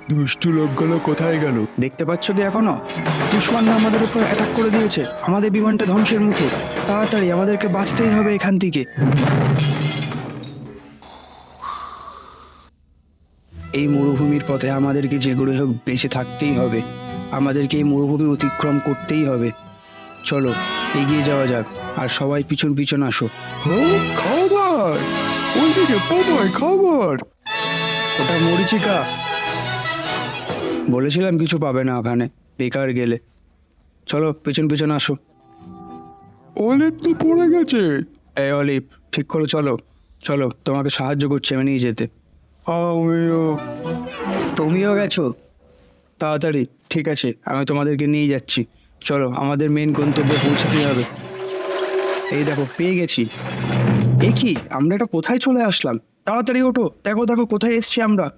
দুষ্টু লোকগুলো কোথায় গেল? দেখতে পাচ্ছ কি এখনো? দুশ্মনরা আমাদের উপর অ্যাটাক করে দিয়েছে, আমাদের বিমানটা ধ্বংসের মুখে। তাড়াতাড়ি আমাদেরকে বাঁচতেই হবে এখান থেকে। এই মরুভূমির পথে আমাদেরকে যে করে হোক বেঁচে থাকতেই হবে। আমাদেরকে এই মরুভূমি অতিক্রম করতেই হবে। চলো এগিয়ে যাওয়া যাক, আর সবাই পিছন পিছন আসো। খাবার! ওইদিকে পাবাই খাবার! ওটা মরিচিকা। বলেছিলাম কিছু পাবে না ওখানে, বেকার গেলে। চলো পিছন পিছন আসো। অলিভ তো পড়ে গেছে। এই অলিভ, ঠিক করো, চলো চলো, তোমাকে সাহায্য করছি আমি নিয়ে যেতে। আমিও। তুমিও গেছো? তাড়াতাড়ি, ঠিক আছে, আমি তোমাদেরকে নিয়ে যাচ্ছি। চলো, আমাদের মেন গন্তব্যে পৌঁছতেই হবে। এই দেখো, পেয়ে গেছি। এ কি, আমরা এটা কোথায় চলে আসলাম? তাড়াতাড়ি ওঠো, দেখো দেখো কোথায় এসছি আমরা।